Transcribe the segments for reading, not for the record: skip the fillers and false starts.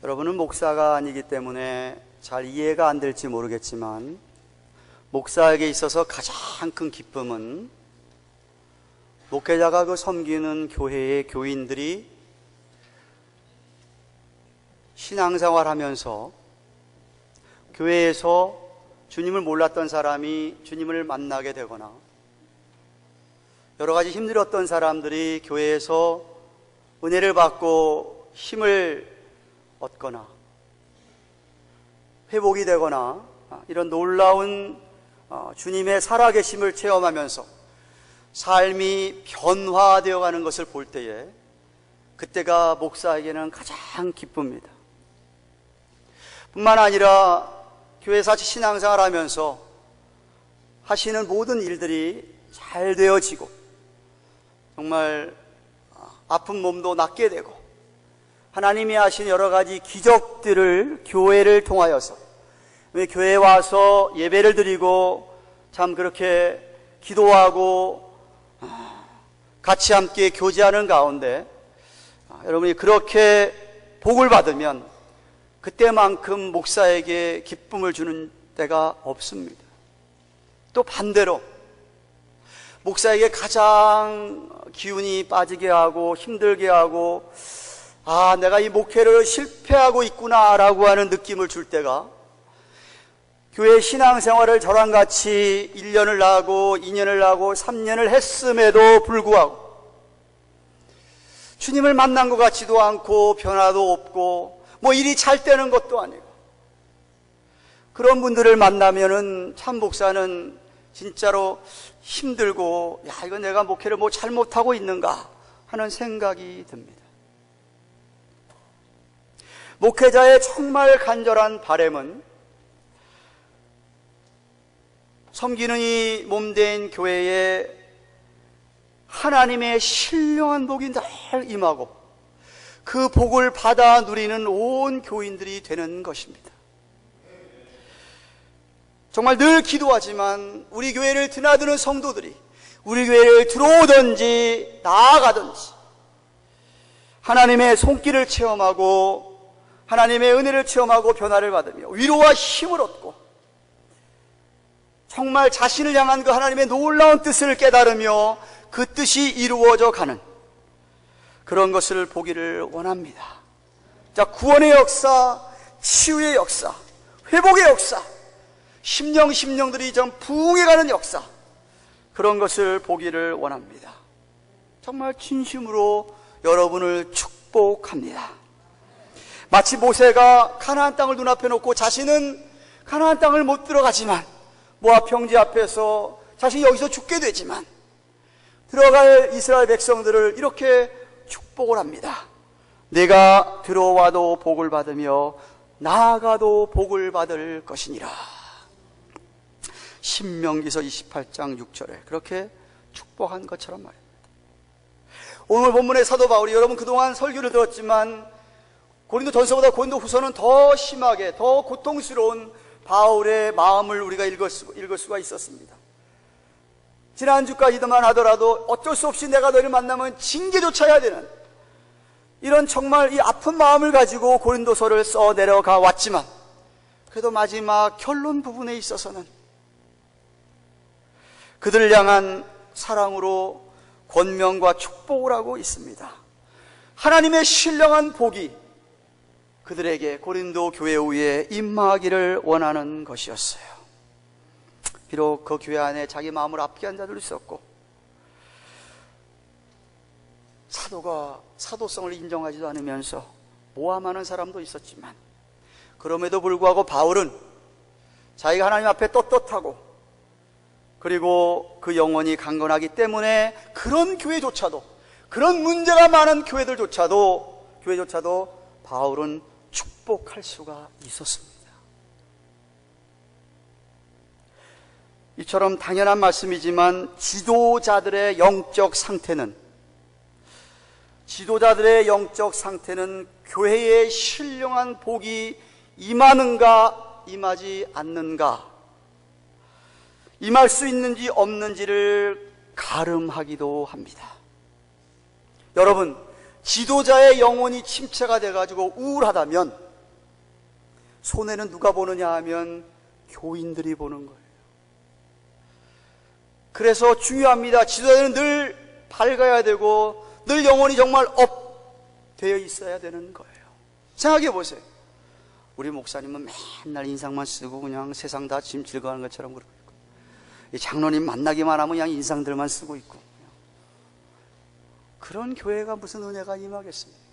여러분은 목사가 아니기 때문에 잘 이해가 안 될지 모르겠지만, 목사에게 있어서 가장 큰 기쁨은 목회자가 그 섬기는 교회의 교인들이 신앙생활 하면서 교회에서 주님을 몰랐던 사람이 주님을 만나게 되거나, 여러 가지 힘들었던 사람들이 교회에서 은혜를 받고 힘을 얻거나 회복이 되거나, 이런 놀라운 주님의 살아계심을 체험하면서 삶이 변화되어 가는 것을 볼 때에, 그때가 목사에게는 가장 기쁩니다. 뿐만 아니라 교회에서 신앙생활 하면서 하시는 모든 일들이 잘 되어지고, 정말 아픈 몸도 낫게 되고, 하나님이 하신 여러 가지 기적들을 교회를 통하여서, 교회에 와서 예배를 드리고 참 그렇게 기도하고 같이 함께 교제하는 가운데 여러분이 그렇게 복을 받으면 그때만큼 목사에게 기쁨을 주는 때가 없습니다. 또 반대로 목사에게 가장 기운이 빠지게 하고 힘들게 하고, 내가 이 목회를 실패하고 있구나라고 하는 느낌을 줄 때가, 교회 신앙생활을 저랑 같이 1년을 하고 2년을 하고 3년을 했음에도 불구하고 주님을 만난 것 같지도 않고 변화도 없고 일이 잘 되는 것도 아니고, 그런 분들을 만나면은 참 목사는 진짜로 힘들고, 이거 내가 목회를 잘못하고 있는가 하는 생각이 듭니다. 목회자의 정말 간절한 바람은 섬기는 이 몸된 교회에 하나님의 신령한 복이 늘 임하고 그 복을 받아 누리는 온 교인들이 되는 것입니다. 정말 늘 기도하지만 우리 교회를 드나드는 성도들이 우리 교회를 들어오든지 나아가든지 하나님의 손길을 체험하고 하나님의 은혜를 체험하고 변화를 받으며 위로와 힘을 얻고, 정말 자신을 향한 그 하나님의 놀라운 뜻을 깨달으며 그 뜻이 이루어져 가는 그런 것을 보기를 원합니다. 자, 구원의 역사, 치유의 역사, 회복의 역사, 심령들이 좀 부흥해가는 역사, 그런 것을 보기를 원합니다. 정말 진심으로 여러분을 축복합니다. 마치 모세가 가나안 땅을 눈앞에 놓고 자신은 가나안 땅을 못 들어가지만, 모압 평지 앞에서 자신이 여기서 죽게 되지만 들어갈 이스라엘 백성들을 이렇게 축복을 합니다. 내가 들어와도 복을 받으며 나아가도 복을 받을 것이니라. 신명기서 28장 6절에 그렇게 축복한 것처럼 말입니다. 오늘 본문의 사도 바울이, 여러분 그동안 설교를 들었지만 고린도 전서보다 고린도 후서는 더 심하게 더 고통스러운 바울의 마음을 우리가 읽을 수가 있었습니다. 지난주까지만 하더라도 어쩔 수 없이 내가 너를 만나면 징계조차 해야 되는 이런 정말 이 아픈 마음을 가지고 고린도서를 써 내려가 왔지만, 그래도 마지막 결론 부분에 있어서는 그들을 향한 사랑으로 권면과 축복을 하고 있습니다. 하나님의 신령한 복이 그들에게 고린도 교회 위에 임하기를 원하는 것이었어요. 비록 그 교회 안에 자기 마음을 아프게 한 자들도 있었고, 사도가 사도성을 인정하지도 않으면서 모함하는 사람도 있었지만, 그럼에도 불구하고 바울은 자기가 하나님 앞에 떳떳하고, 그리고 그 영혼이 강건하기 때문에 그런 교회조차도, 그런 문제가 많은 교회조차도 바울은 축복할 수가 있었습니다. 이처럼 당연한 말씀이지만 지도자들의 영적 상태는 교회의 신령한 복이 임하는가 임하지 않는가, 임할 수 있는지 없는지를 가름하기도 합니다. 여러분, 지도자의 영혼이 침체가 돼가지고 우울하다면 손해는 누가 보느냐 하면 교인들이 보는 거예요. 그래서 중요합니다. 지도자는 늘 밝아야 되고 늘 영혼이 정말 되어 있어야 되는 거예요. 생각해 보세요. 우리 목사님은 맨날 인상만 쓰고 그냥 세상 다 짐 즐거워하는 것처럼 그러고 있고, 이 장로님 만나기만 하면 그냥 인상들만 쓰고 있고, 그런 교회가 무슨 은혜가 임하겠습니까?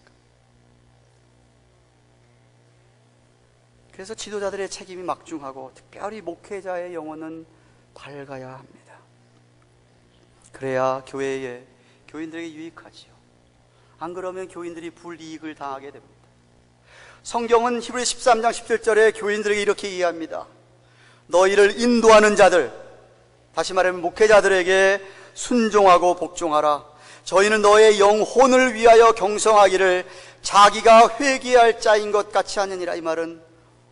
그래서 지도자들의 책임이 막중하고 특별히 목회자의 영혼은 밝아야 합니다. 그래야 교회에, 교인들에게 유익하지요. 안 그러면 교인들이 불이익을 당하게 됩니다. 성경은 히브리서 13장 17절에 교인들에게 이렇게 이해합니다. 너희를 인도하는 자들, 다시 말하면 목회자들에게 순종하고 복종하라. 저희는 너의 영혼을 위하여 경성하기를 자기가 회개할 자인 것 같이 하느니라. 이 말은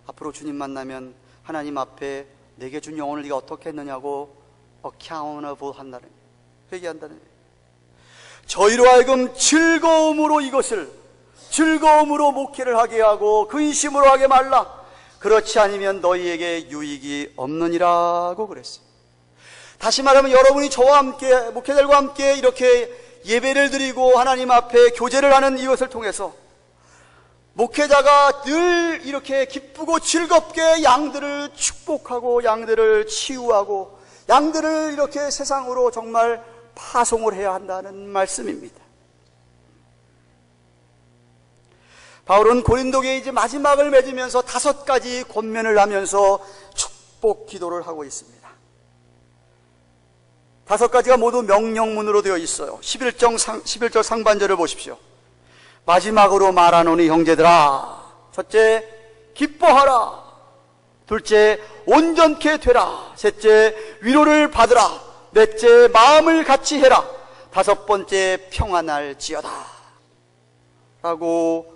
앞으로 주님 만나면 하나님 앞에 내게 준 영혼을 네가 어떻게 했느냐고 accountable 한다는, 회개한다는, 저희로 하여금 즐거움으로 이것을, 즐거움으로 목회를 하게 하고 근심으로 하게 말라. 그렇지 않으면 너희에게 유익이 없느니라고 그랬어요. 다시 말하면 여러분이 저와 함께, 목회자들과 함께 이렇게 예배를 드리고 하나님 앞에 교제를 하는 이것을 통해서 목회자가 늘 이렇게 기쁘고 즐겁게 양들을 축복하고 양들을 치유하고 양들을 이렇게 세상으로 정말 파송을 해야 한다는 말씀입니다. 바울은 고린도교회 이제 마지막을 맺으면서 5가지 권면을 하면서 축복 기도를 하고 있습니다. 5가지가 모두 명령문으로 되어 있어요. 11절 상반절을 보십시오. 마지막으로 말하노니 형제들아, 첫째, 기뻐하라. 둘째, 온전케 되라. 셋째, 위로를 받으라. 넷째, 마음을 같이 해라. 5번째, 평안할지어다 라고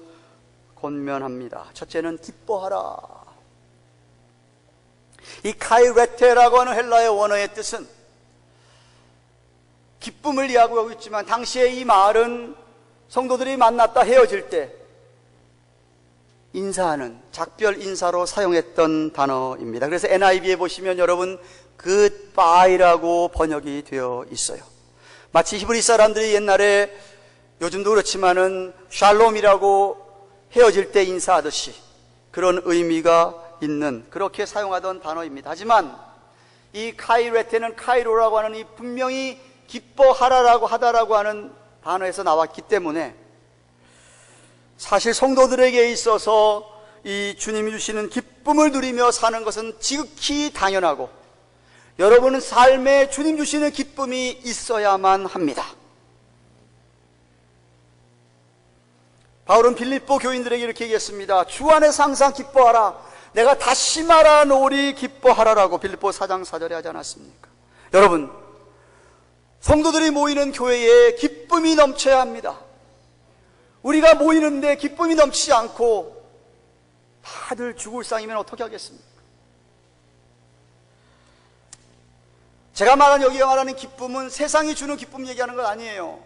권면합니다. 첫째는 기뻐하라. 이 카이레테라고 하는 헬라의 원어의 뜻은 기쁨을 이야기하고 있지만, 당시에 이 말은 성도들이 만났다 헤어질 때 인사하는 작별 인사로 사용했던 단어입니다. 그래서 NIV에 보시면 여러분 goodbye라고 번역이 되어 있어요. 마치 히브리 사람들이 옛날에, 요즘도 그렇지만은 샬롬이라고 헤어질 때 인사하듯이 그런 의미가 있는, 그렇게 사용하던 단어입니다. 하지만 이 카이레테는 카이로라고 하는 이 분명히 기뻐하라라고 하다라고 하는 단어에서 나왔기 때문에 사실 성도들에게 있어서 이 주님이 주시는 기쁨을 누리며 사는 것은 지극히 당연하고, 여러분은 삶에 주님 주시는 기쁨이 있어야만 합니다. 바울은 빌립보 교인들에게 이렇게 얘기했습니다. 주 안에서 항상 기뻐하라. 내가 다시 말하노니 기뻐하라라고 빌립보 4장 4절에 하지 않았습니까? 여러분, 성도들이 모이는 교회에 기쁨이 넘쳐야 합니다. 우리가 모이는데 기쁨이 넘치지 않고 다들 죽을 상이면 어떻게 하겠습니까? 제가 여기가 말하는 기쁨은 세상이 주는 기쁨 얘기하는 건 아니에요.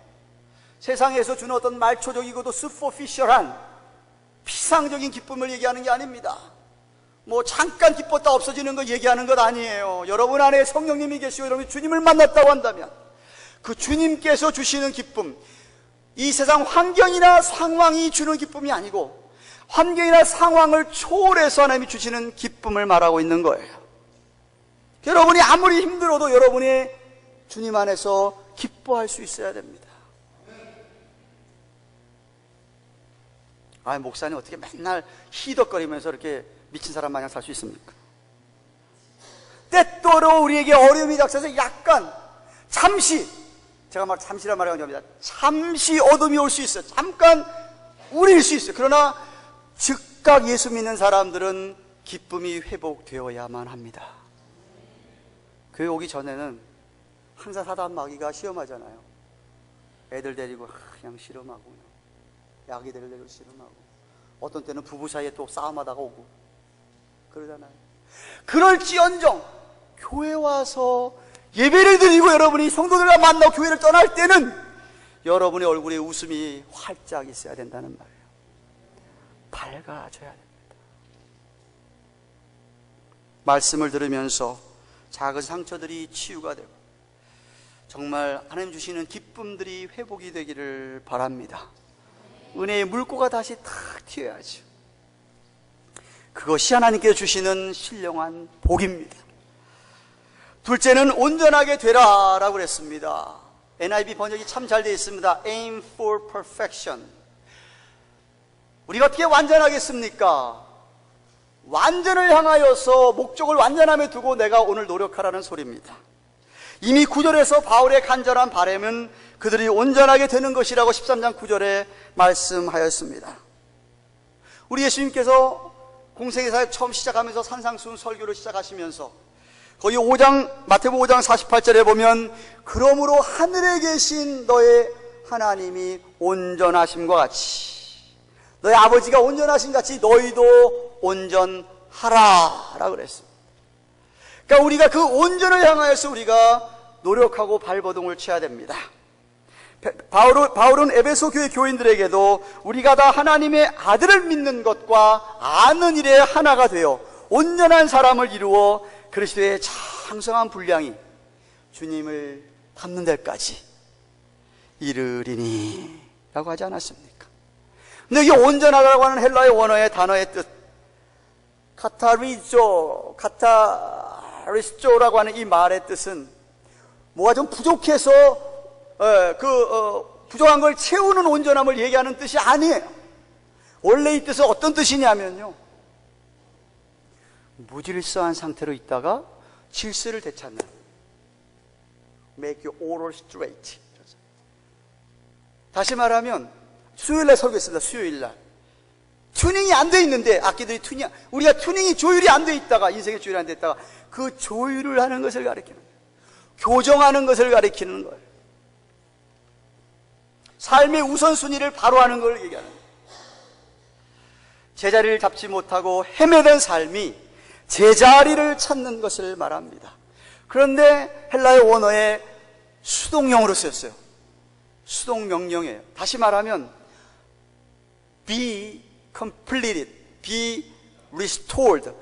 세상에서 주는 어떤 말초적이고도 superficial한 피상적인 기쁨을 얘기하는 게 아닙니다. 뭐 잠깐 기뻤다 없어지는 거 얘기하는 것 아니에요. 여러분 안에 성령님이 계시고 여러분이 주님을 만났다고 한다면 그 주님께서 주시는 기쁨, 이 세상 환경이나 상황이 주는 기쁨이 아니고 환경이나 상황을 초월해서 하나님이 주시는 기쁨을 말하고 있는 거예요. 여러분이 아무리 힘들어도 여러분이 주님 안에서 기뻐할 수 있어야 됩니다. 아, 목사님 어떻게 맨날 희덕거리면서 이렇게 미친 사람 마냥 살 수 있습니까? 때때로 우리에게 어려움이 닥쳐서 약간 잠시, 제가 잠시란 말을 합니다. 잠시 어둠이 올 수 있어요. 잠깐 우릴 수 있어요. 그러나 즉각 예수 믿는 사람들은 기쁨이 회복되어야만 합니다. 교회 오기 전에는 항상 사단 마귀가 시험하잖아요. 애들 데리고 그냥 실험하고, 아기들을 데리고 실험하고, 어떤 때는 부부 사이에 또 싸움하다가 오고 그러잖아요. 그럴지언정 교회 와서 예배를 드리고 여러분이 성도들과 만나고 교회를 떠날 때는 여러분의 얼굴에 웃음이 활짝 있어야 된다는 말이에요. 밝아져야 됩니다. 말씀을 들으면서 작은 상처들이 치유가 되고 정말 하나님 주시는 기쁨들이 회복이 되기를 바랍니다. 은혜의 물꼬가 다시 탁 튀어야죠. 그것이 하나님께서 주시는 신령한 복입니다. 둘째는 온전하게 되라라고 그랬습니다. NIV 번역이 참 잘 되어 있습니다. Aim for perfection. 우리가 어떻게 완전하겠습니까? 완전을 향하여서 목적을 완전함에 두고 내가 오늘 노력하라는 소리입니다. 이미 9절에서 바울의 간절한 바람은 그들이 온전하게 되는 것이라고 13장 9절에 말씀하였습니다. 우리 예수님께서 공생의 사역 처음 시작하면서 산상수훈 설교를 시작하시면서 거기 마태복음 5장 48절에 보면 그러므로 하늘에 계신 너의 하나님이 온전하심과 같이 너희 아버지가 온전하신 같이 너희도 온전하라 라고 그랬습니다. 그러니까 우리가 그 온전을 향하여서 우리가 노력하고 발버둥을 쳐야 됩니다. 바울은 에베소 교회 교인들에게도 우리가 다 하나님의 아들을 믿는 것과 아는 일에 하나가 되어 온전한 사람을 이루어 그리스도의 장성한 분량이 주님을 닮는 데까지 이르리니 라고 하지 않았습니까? 근데 이게 온전하다고 하는 헬라의 원어의 단어의 뜻 카타리스조라고 하는 이 말의 뜻은 뭐가 좀 부족해서 부족한 걸 채우는 온전함을 얘기하는 뜻이 아니에요. 원래 이 뜻은 어떤 뜻이냐면요, 무질서한 상태로 있다가 질서를 되찾는, make your order straight. 다시 말하면 수요일날 설교했습니다. 수요일날 튜닝이 안 돼 있는데 악기들이 우리가 튜닝이 조율이 안 돼 있다가 인생의 조율이 안 돼 있다가 그 조율을 하는 것을 가리키는 거예요. 교정하는 것을 가리키는 거예요. 삶의 우선순위를 바로 하는 걸 얘기하는 거예요. 제자리를 잡지 못하고 헤매던 삶이 제자리를 찾는 것을 말합니다. 그런데 헬라의 원어에 수동형으로 쓰였어요. 수동 명령이에요. 다시 말하면 be completed, be restored.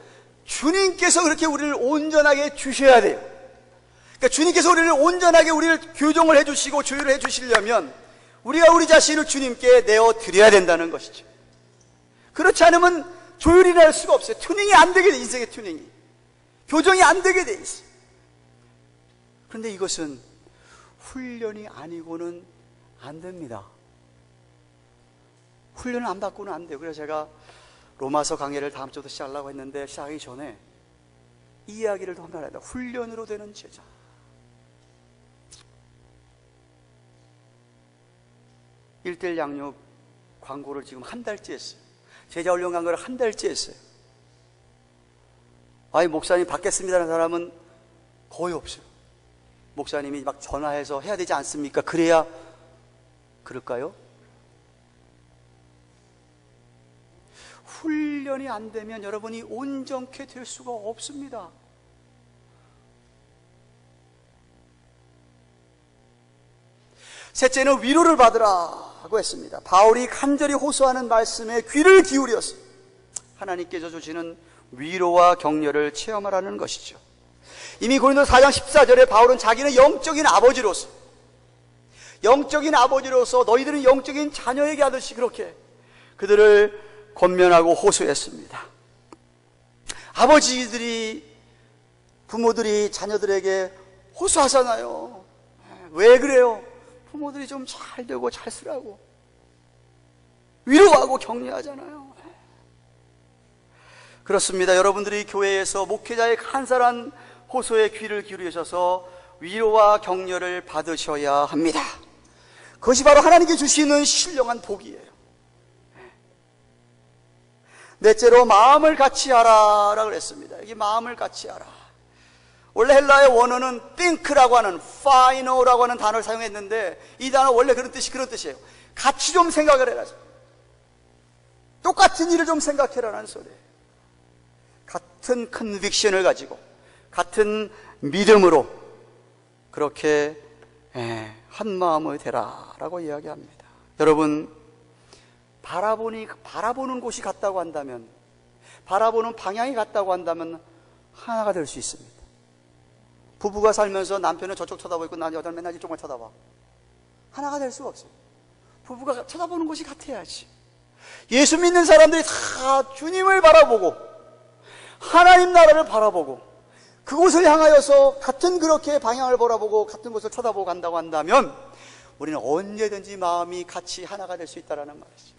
주님께서 그렇게 우리를 온전하게 주셔야 돼요. 그러니까 주님께서 우리를 온전하게 우리를 교정을 해주시고 조율을 해주시려면 우리가 우리 자신을 주님께 내어드려야 된다는 것이죠. 그렇지 않으면 조율이라 할 수가 없어요. 튜닝이 안 되게 돼, 인생의 튜닝이. 교정이 안 되게 돼 있어요. 그런데 이것은 훈련이 아니고는 안 됩니다. 훈련을 안 받고는 안 돼요. 그래서 제가 로마서 강의를 다음 주부터 시작하려고 했는데 시작하기 전에 이 이야기를 더 한번 해야 돼요. 훈련으로 되는 제자. 일대일 양육 광고를 지금 한 달째 했어요. 제자 훈련 광고를 한 달째 했어요. 아니 목사님 받겠습니다라는 사람은 거의 없어요. 목사님이 막 전화해서 해야 되지 않습니까? 그래야 그럴까요? 훈련이 안 되면 여러분이 온전케 될 수가 없습니다. 셋째는 위로를 받으라고 했습니다. 바울이 간절히 호소하는 말씀에 귀를 기울여서 하나님께서 주시는 위로와 격려를 체험하라는 것이죠. 이미 고린도서 4장 14절에 바울은 자기는 영적인 아버지로서 너희들은 영적인 자녀에게 하듯이 그렇게 그들을 권면하고 호소했습니다. 부모들이 자녀들에게 호소하잖아요. 왜 그래요? 부모들이 좀 잘 되고 잘 쓰라고 위로하고 격려하잖아요. 그렇습니다. 여러분들이 교회에서 목회자의 간절한 호소에 귀를 기울이셔서 위로와 격려를 받으셔야 합니다. 그것이 바로 하나님께 주시는 신령한 복이에요. 넷째로 마음을 같이 하라라고 그랬습니다. 여기 마음을 같이 하라. 원래 헬라의 원어는 think라고 하는 phino라고 하는 단어를 사용했는데 이 단어 원래 그런 뜻이에요. 같이 좀 생각을 해라. 똑같은 일을 좀 생각해라는 소리예요. 같은 컨빅션을 가지고 같은 믿음으로 그렇게 한 마음이 되라라고 이야기합니다. 여러분 바라보는 곳이 같다고 한다면, 바라보는 방향이 같다고 한다면 하나가 될 수 있습니다. 부부가 살면서 남편은 저쪽 쳐다보고 있고 난 여자는 맨날 이쪽만 쳐다봐. 하나가 될 수가 없어요. 부부가 쳐다보는 곳이 같아야지. 예수 믿는 사람들이 다 주님을 바라보고 하나님 나라를 바라보고 그곳을 향하여서 같은 그렇게 방향을 바라보고 같은 곳을 쳐다보고 간다고 한다면 우리는 언제든지 마음이 같이 하나가 될 수 있다는 말이죠.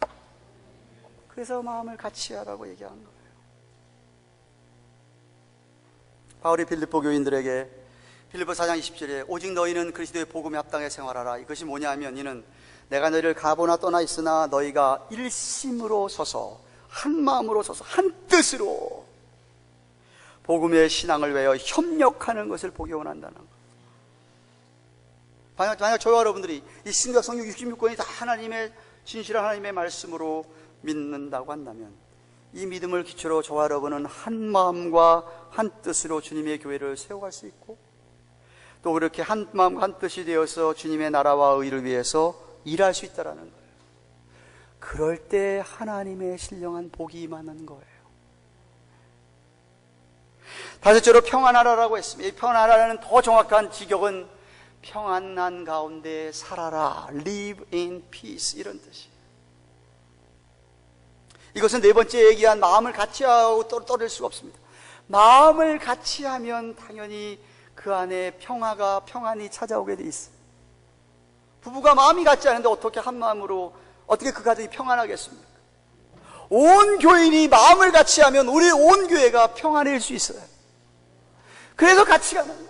그래서 마음을 같이 하라고 얘기한 거예요. 바울이 빌립보 교인들에게 빌립보 4장 20절에 오직 너희는 그리스도의 복음에 합당하게 생활하라. 이것이 뭐냐면 이는 내가 너희를 가보나 떠나 있으나 너희가 일심으로 서서 한 마음으로 서서 한 뜻으로 복음의 신앙을 위하여 협력하는 것을 보기 원한다는 것. 만약 저와 여러분들이 이 신약 성경 66권이 다 하나님의 진실한 하나님의 말씀으로 믿는다고 한다면 이 믿음을 기초로 저와 여러분은 한 마음과 한 뜻으로 주님의 교회를 세워갈 수 있고 또 그렇게 한 마음 한 뜻이 되어서 주님의 나라와 의를 위해서 일할 수 있다는 거예요. 그럴 때 하나님의 신령한 복이 임하는 거예요. 다섯째로 평안하라라고 했습니다. 이 평안하라는 더 정확한 직역은 평안한 가운데 살아라, live in peace 이런 뜻이에요. 이것은 네 번째 얘기한 마음을 같이 하고 떠들 수가 없습니다. 마음을 같이 하면 당연히 그 안에 평안이 찾아오게 돼 있어요. 부부가 마음이 같지 않은데 어떻게 한 마음으로 어떻게 그 가정이 평안하겠습니까? 온 교인이 마음을 같이 하면 우리 온 교회가 평안해질 수 있어요. 그래서 같이 가는 거예요.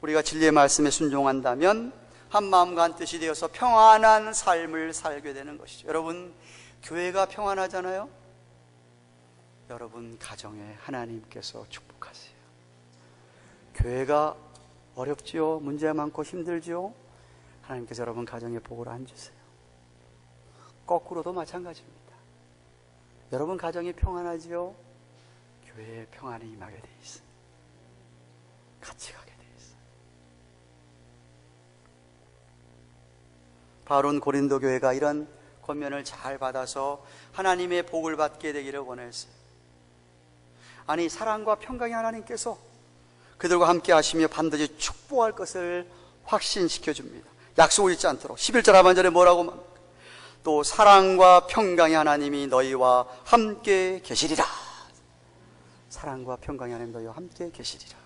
우리가 진리의 말씀에 순종한다면 한 마음과 한 뜻이 되어서 평안한 삶을 살게 되는 것이죠. 여러분, 교회가 평안하잖아요. 여러분 가정에 하나님께서 축복하세요. 교회가 어렵지요. 문제가 많고 힘들지요. 하나님께서 여러분 가정에 복을 안 주세요. 거꾸로도 마찬가지입니다. 여러분 가정이 평안하지요. 교회에 평안이 임하게 돼 있어요. 같이 가게 돼 있어요. 바울은 고린도 교회가 이런 권면을 잘 받아서 하나님의 복을 받게 되기를 원했어요. 아니, 사랑과 평강의 하나님께서 그들과 함께 하시며 반드시 축복할 것을 확신시켜 줍니다. 약속을 잊지 않도록. 11절 하반절에 뭐라고 말합니까? 또 사랑과 평강의 하나님이 너희와 함께 계시리라. 사랑과 평강의 하나님 너희와 함께 계시리라.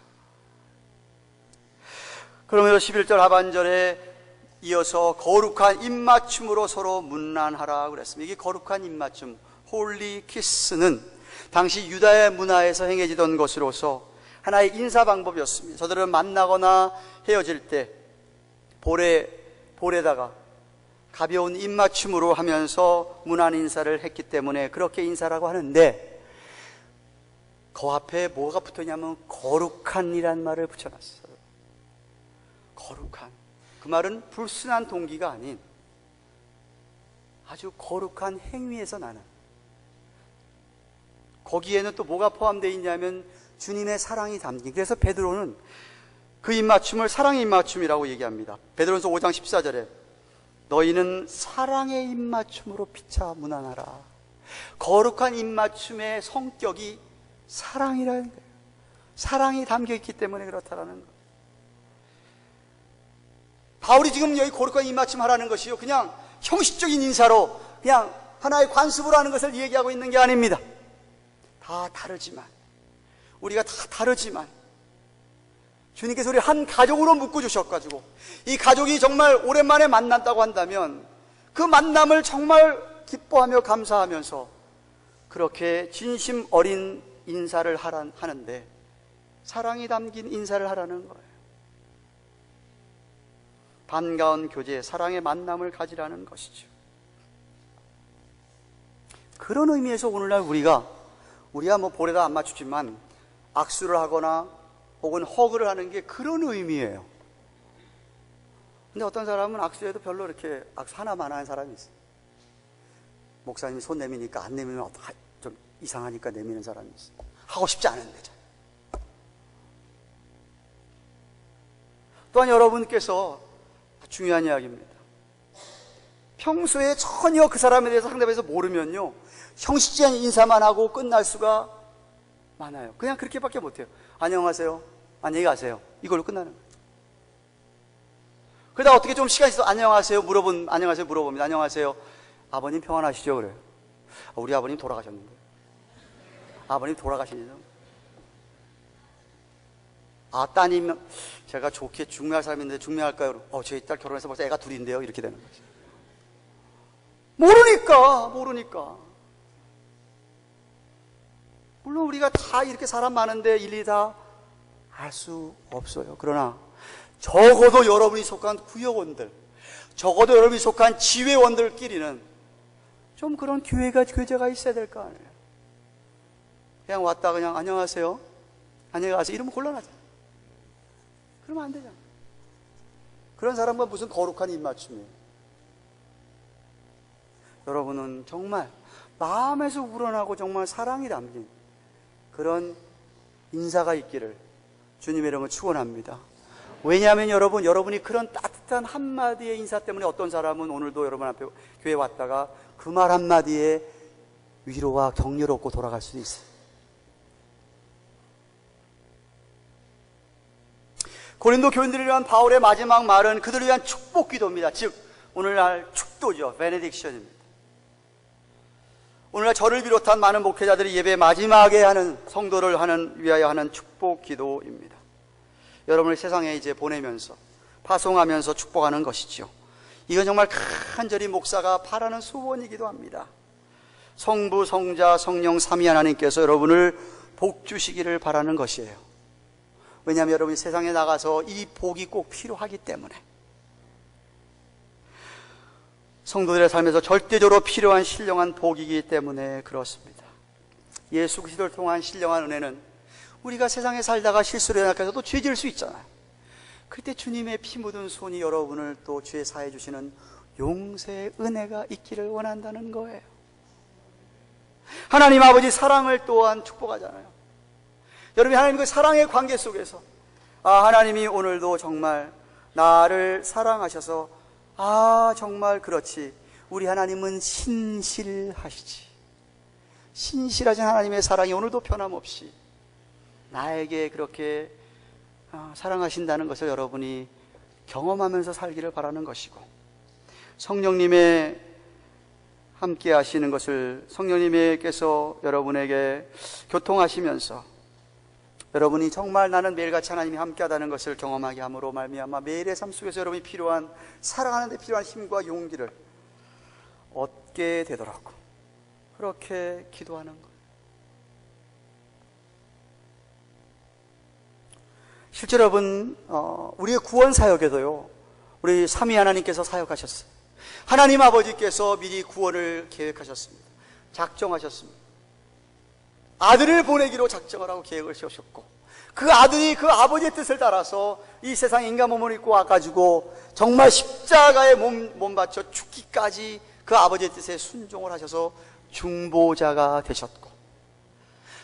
그러면서 11절 하반절에 이어서 거룩한 입맞춤으로 서로 문안하라 그랬습니다. 이게 거룩한 입맞춤, 홀리 키스는 당시 유다의 문화에서 행해지던 것으로서 하나의 인사 방법이었습니다. 저들은 만나거나 헤어질 때 볼에다가 가벼운 입맞춤으로 하면서 문안 인사를 했기 때문에 그렇게 인사라고 하는데 그 앞에 뭐가 붙었냐면 거룩한이란 말을 붙여놨어요. 거룩한. 그 말은 불순한 동기가 아닌 아주 거룩한 행위에서 나는, 거기에는 또 뭐가 포함되어 있냐면 주님의 사랑이 담긴. 그래서 베드로는 그 입맞춤을 사랑의 입맞춤이라고 얘기합니다. 베드로전서 5장 14절에 너희는 사랑의 입맞춤으로 피차 문안하라. 거룩한 입맞춤의 성격이 사랑이라는 거예요. 사랑이 담겨있기 때문에 그렇다라는 거예요. 바울이 지금 여기 거룩한 입맞춤 하라는 것이요, 그냥 형식적인 인사로 그냥 하나의 관습으로 하는 것을 얘기하고 있는 게 아닙니다. 다 다르지만, 우리가 다 다르지만 주님께서 우리 한 가족으로 묶어주셔가지고 이 가족이 정말 오랜만에 만났다고 한다면 그 만남을 정말 기뻐하며 감사하면서 그렇게 진심 어린 인사를 하는데 사랑이 담긴 인사를 하라는 거예요. 반가운 교제, 사랑의 만남을 가지라는 것이죠. 그런 의미에서 오늘날 우리가 뭐 볼에다 안 맞추지만 악수를 하거나 혹은 허그를 하는 게 그런 의미예요. 근데 어떤 사람은 악수해도 별로 이렇게 악수 하나만 하는 사람이 있어요. 목사님이 손 내미니까 안 내미면 좀 이상하니까 내미는 사람이 있어요. 하고 싶지 않은데. 또한 여러분께서 중요한 이야기입니다. 평소에 전혀 그 사람에 대해서 상대방에서 모르면요, 형식적인 인사만 하고 끝날 수가 많아요. 그냥 그렇게밖에 못해요. 안녕하세요, 안녕히 가세요, 이걸로 끝나는 거예요. 그러다 어떻게 좀 시간이 있어 안녕하세요 물어봅니다. 안녕하세요, 아버님 평안하시죠? 그래요. 우리 아버님 돌아가셨는데. 아버님 돌아가시죠? 따님, 제가 좋게 중매할 사람인데 중매할까요? 저희 딸 결혼해서 벌써 애가 둘인데요. 이렇게 되는 거죠. 모르니까. 물론 우리가 다 이렇게 사람 많은데 일일이 다 알 수 없어요. 그러나 적어도 여러분이 속한 구역원들, 적어도 여러분이 속한 지회원들끼리는 좀 그런 교제가 있어야 될 거 아니에요. 그냥 왔다 그냥 안녕하세요, 안녕히 가세요 이러면 곤란하잖아. 그러면 안 되잖아. 그런 사람과 무슨 거룩한 입맞춤이에요. 여러분은 정말 마음에서 우러나고 정말 사랑이 담긴 그런 인사가 있기를 주님의 이름으로 축원합니다. 왜냐하면 여러분이 그런 따뜻한 한마디의 인사 때문에 어떤 사람은 오늘도 여러분 앞에 교회에 왔다가 그 말 한마디에 위로와 격려를 얻고 돌아갈 수도 있어요. 고린도 교인들을 위한 바울의 마지막 말은 그들을 위한 축복 기도입니다. 즉 오늘날 축도죠. 베네딕션입니다. 오늘날 저를 비롯한 많은 목회자들이 예배 마지막에 하는, 성도를 위하여 하는 축복 기도입니다. 여러분을 세상에 이제 보내면서 파송하면서 축복하는 것이죠. 이건 정말 간절히 목사가 바라는 소원이기도 합니다. 성부, 성자, 성령 삼위 하나님께서 여러분을 복 주시기를 바라는 것이에요. 왜냐하면 여러분이 세상에 나가서 이 복이 꼭 필요하기 때문에, 성도들의 삶에서 절대적으로 필요한 신령한 복이기 때문에 그렇습니다. 예수 그리스도를 통한 신령한 은혜는 우리가 세상에 살다가 실수를 해서 죄 지을 수 있잖아요. 그때 주님의 피 묻은 손이 여러분을 또 죄 사해 주시는 용서의 은혜가 있기를 원한다는 거예요. 하나님 아버지 사랑을 또한 축복하잖아요. 여러분이 하나님과 사랑의 관계 속에서 하나님이 오늘도 정말 나를 사랑하셔서 정말 그렇지, 우리 하나님은 신실하시지, 신실하신 하나님의 사랑이 오늘도 변함없이 나에게 그렇게 사랑하신다는 것을 여러분이 경험하면서 살기를 바라는 것이고, 성령님의 함께 하시는 것을, 성령님께서 여러분에게 교통하시면서 여러분이 정말 나는 매일같이 하나님이 함께하다는 것을 경험하게 함으로 말미암아 매일의 삶 속에서 여러분이 필요한, 살아가는 데 필요한 힘과 용기를 얻게 되도록 그렇게 기도하는 거예요. 실제로 여러분, 우리의 구원 사역에도요, 우리 삼위 하나님께서 사역하셨어요. 하나님 아버지께서 미리 구원을 계획하셨습니다. 작정하셨습니다. 아들을 보내기로 작정을 하고 계획을 세우셨고, 그 아들이 그 아버지의 뜻을 따라서 이 세상에 인간 몸을 입고 와가지고 정말 십자가에 몸 바쳐 죽기까지 그 아버지의 뜻에 순종을 하셔서 중보자가 되셨고,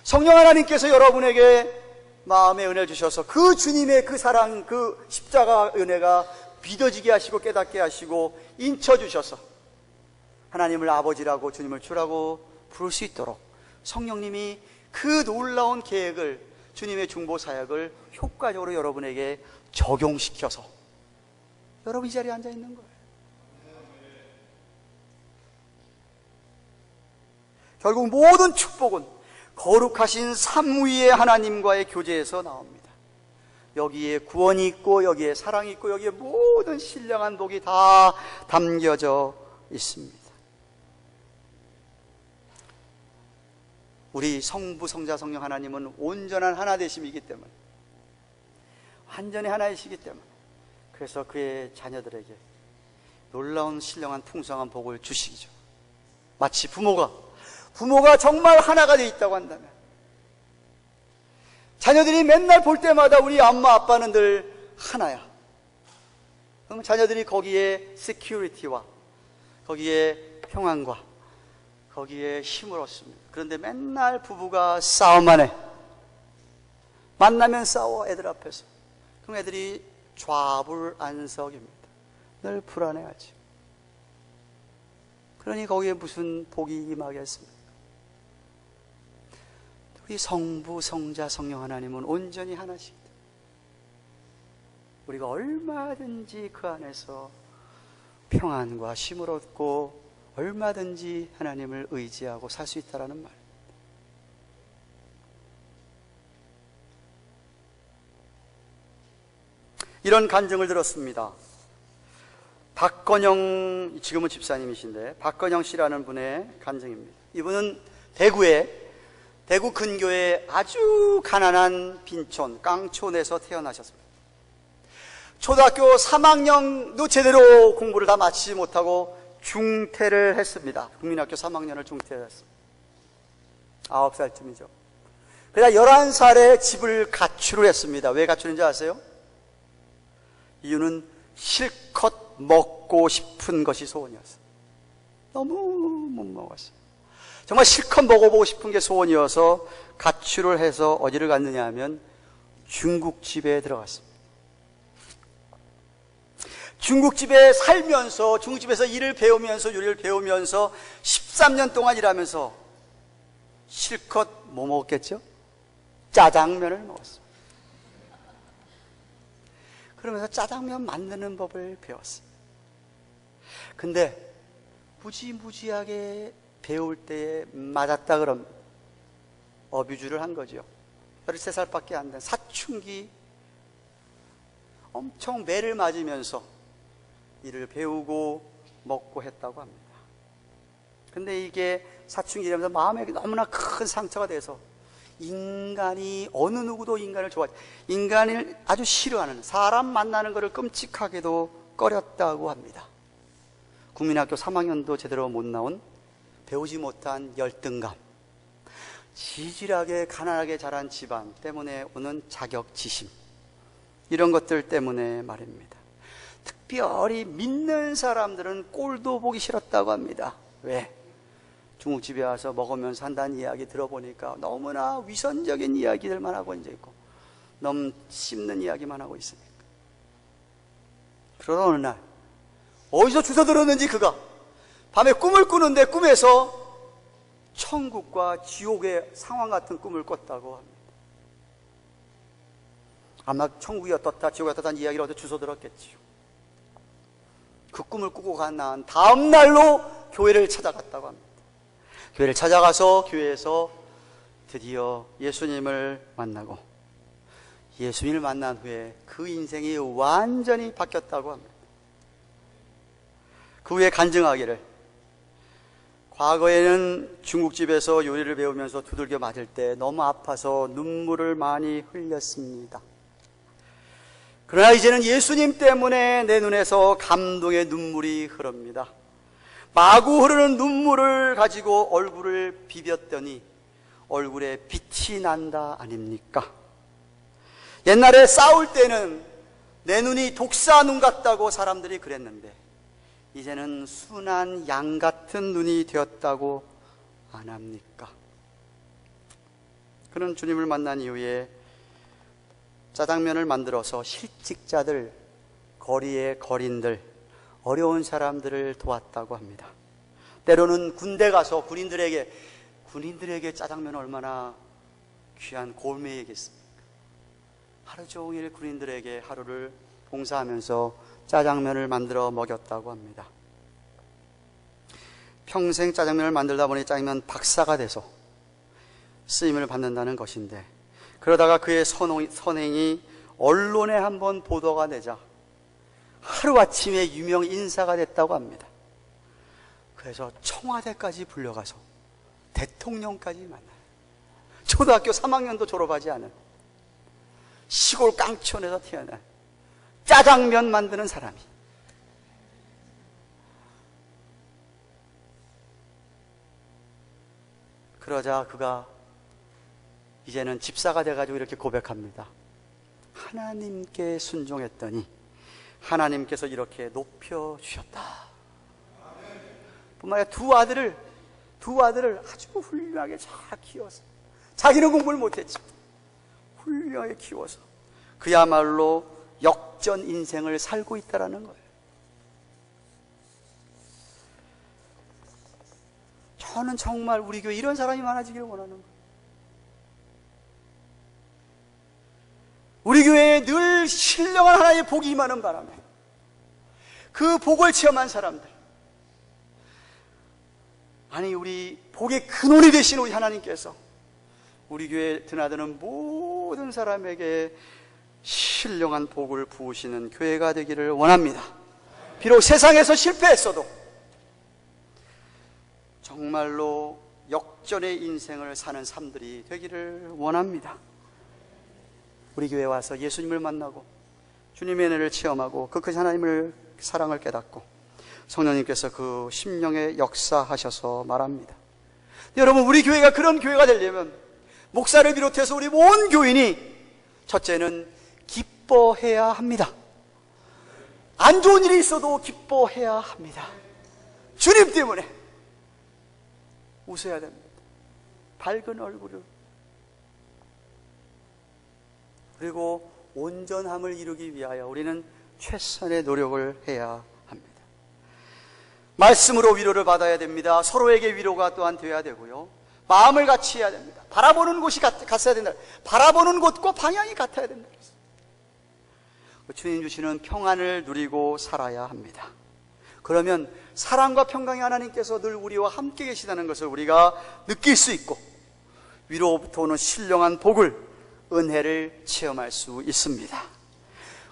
성령 하나님께서 여러분에게 마음의 은혜를 주셔서 그 주님의 그 사랑, 그 십자가 은혜가 믿어지게 하시고 깨닫게 하시고 인쳐주셔서 하나님을 아버지라고 주님을 주라고 부를 수 있도록 성령님이 그 놀라운 계획을, 주님의 중보 사역을 효과적으로 여러분에게 적용시켜서 여러분 이 자리에 앉아 있는 거예요. 결국 모든 축복은 거룩하신 삼위의 하나님과의 교제에서 나옵니다. 여기에 구원이 있고, 여기에 사랑이 있고, 여기에 모든 신령한 복이 다 담겨져 있습니다. 우리 성부, 성자, 성령 하나님은 온전한 하나 되심이기 때문에, 완전히 하나이시기 때문에, 그래서 그의 자녀들에게 놀라운 신령한 풍성한 복을 주시죠. 마치 부모가 정말 하나가 되어 있다고 한다면, 자녀들이 맨날 볼 때마다 우리 엄마 아빠는 늘 하나야. 그럼 자녀들이 거기에 시큐리티와 거기에 평안과 거기에 힘을 얻습니다. 그런데 맨날 부부가 싸움만 해. 만나면 싸워, 애들 앞에서. 그럼 애들이 좌불안석입니다. 늘 불안해하지. 그러니 거기에 무슨 복이 임하겠습니까? 우리 성부, 성자, 성령 하나님은 온전히 하나씩 우리가 얼마든지 그 안에서 평안과 쉼을 얻고 얼마든지 하나님을 의지하고 살 수 있다는 말. 이런 간증을 들었습니다. 박건영, 지금은 집사님이신데 박건영 씨라는 분의 간증입니다. 이분은 대구 근교의 아주 가난한 빈촌 깡촌에서 태어나셨습니다. 초등학교 3학년도 제대로 공부를 다 마치지 못하고 중퇴를 했습니다. 국민학교 3학년을 중퇴를 했습니다. 9살쯤이죠. 그러다 11살에 집을 가출을 했습니다. 왜 가출인지 아세요? 이유는 실컷 먹고 싶은 것이 소원이었어요. 너무 못 먹었어요. 정말 실컷 먹어보고 싶은 게 소원이어서 가출을 해서 어디를 갔느냐 하면 중국집에 들어갔습니다. 중국집에 살면서, 중국집에서 일을 배우면서, 요리를 배우면서 13년 동안 일하면서 실컷 뭐 먹었겠죠? 짜장면을 먹었어요. 그러면서 짜장면 만드는 법을 배웠어요. 근데 무지무지하게 배울 때에 맞았다 그러면 어뷰즈를 한 거죠. 13살밖에 안 된 사춘기 엄청 매를 맞으면서 일을 배우고 먹고 했다고 합니다. 근데 이게 사춘기라면서 마음에 너무나 큰 상처가 돼서 인간이, 어느 누구도 인간을 좋아하지, 인간을 아주 싫어하는, 사람 만나는 것을 끔찍하게도 꺼렸다고 합니다. 국민학교 3학년도 제대로 못 나온, 배우지 못한 열등감, 지질하게 가난하게 자란 집안 때문에 오는 자격지심, 이런 것들 때문에 말입니다. 특별히 믿는 사람들은 꼴도 보기 싫었다고 합니다. 왜? 중국집에 와서 먹으면서 한다는 이야기 들어보니까 너무나 위선적인 이야기들만 하고 이제 있고 너무 씹는 이야기만 하고 있으니까. 그러다 어느 날 어디서 주워 들었는지 그가 밤에 꿈을 꾸는데 꿈에서 천국과 지옥의 상황 같은 꿈을 꿨다고 합니다. 아마 천국이 어떻다 지옥이 어떻다는 이야기를 어디서 주워 들었겠지요. 그 꿈을 꾸고 간 다음 날로 교회를 찾아갔다고 합니다. 교회를 찾아가서 교회에서 드디어 예수님을 만나고 예수님을 만난 후에 그 인생이 완전히 바뀌었다고 합니다. 그 후에 간증하기를, 과거에는 중국집에서 요리를 배우면서 두들겨 맞을 때 너무 아파서 눈물을 많이 흘렸습니다. 그러나 이제는 예수님 때문에 내 눈에서 감동의 눈물이 흐릅니다. 마구 흐르는 눈물을 가지고 얼굴을 비볐더니 얼굴에 빛이 난다 아닙니까? 옛날에 싸울 때는 내 눈이 독사 눈 같다고 사람들이 그랬는데 이제는 순한 양 같은 눈이 되었다고 안 합니까? 그런 주님을 만난 이후에 짜장면을 만들어서 실직자들, 거리의 거린들, 어려운 사람들을 도왔다고 합니다. 때로는 군대 가서 군인들에게 짜장면 얼마나 귀한 골매이겠습니까? 하루 종일 군인들에게 하루를 봉사하면서 짜장면을 만들어 먹였다고 합니다. 평생 짜장면을 만들다 보니 짜장면 박사가 돼서 쓰임을 받는다는 것인데, 그러다가 그의 선행이 언론에 한번 보도가 되자 하루아침에 유명 인사가 됐다고 합니다. 그래서 청와대까지 불려가서 대통령까지 만나요. 초등학교 3학년도 졸업하지 않은 시골 깡촌에서 태어난 짜장면 만드는 사람이 그러자 그가 이제는 집사가 돼가지고 이렇게 고백합니다. 하나님께 순종했더니 하나님께서 이렇게 높여주셨다. 뿐만 아니라 두 아들을 아주 훌륭하게 잘 키워서, 자기는 공부를 못했지만 훌륭하게 키워서 그야말로 역전 인생을 살고 있다는 거예요. 저는 정말 우리 교회 이런 사람이 많아지기를 원하는 거예요. 우리 교회에 늘 신령한 하나님의 복이 임하는 바람에 그 복을 체험한 사람들, 아니 우리 복의 근원이 되신 우리 하나님께서 우리 교회에 드나드는 모든 사람에게 신령한 복을 부으시는 교회가 되기를 원합니다. 비록 세상에서 실패했어도 정말로 역전의 인생을 사는 삶들이 되기를 원합니다. 우리 교회에 와서 예수님을 만나고 주님의 은혜를 체험하고 그 크신 하나님을 사랑을 깨닫고 성령님께서 그 심령에 역사하셔서 말합니다. 여러분, 우리 교회가 그런 교회가 되려면 목사를 비롯해서 우리 온 교인이 첫째는 기뻐해야 합니다. 안 좋은 일이 있어도 기뻐해야 합니다. 주님 때문에 웃어야 됩니다. 밝은 얼굴을. 그리고 온전함을 이루기 위하여 우리는 최선의 노력을 해야 합니다. 말씀으로 위로를 받아야 됩니다. 서로에게 위로가 또한 되어야 되고요. 마음을 같이 해야 됩니다. 바라보는 곳이 같아야 된다. 바라보는 곳과 방향이 같아야 된다. 주님 주시는 평안을 누리고 살아야 합니다. 그러면 사랑과 평강의 하나님께서 늘 우리와 함께 계시다는 것을 우리가 느낄 수 있고 위로부터 오는 신령한 복을, 은혜를 체험할 수 있습니다.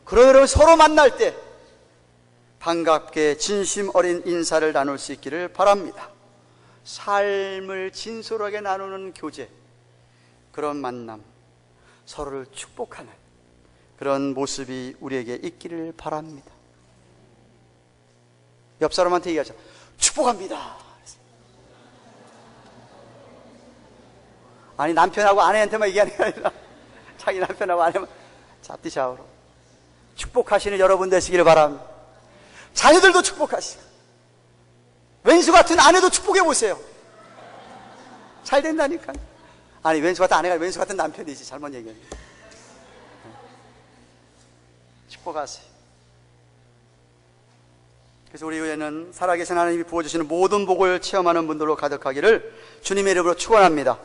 그러므로 서로 만날 때 반갑게 진심 어린 인사를 나눌 수 있기를 바랍니다. 삶을 진솔하게 나누는 교제, 그런 만남, 서로를 축복하는 그런 모습이 우리에게 있기를 바랍니다. 옆 사람한테 얘기하자. 축복합니다. 아니, 남편하고 아내한테만 얘기하는 게 아니라 자기 남편하고 아내만 잡디 샤워로 축복하시는 여러분 되시기를 바랍니다. 자녀들도 축복하시고 왼수 같은 아내도 축복해 보세요. 잘 된다니까. 아니, 왼수 같은 아내가 왼수 같은 남편이지. 잘못 얘기해. 축복하세요. 그래서 우리 교회는 살아계신 하나님이 부어주시는 모든 복을 체험하는 분들로 가득하기를 주님의 이름으로 축원합니다.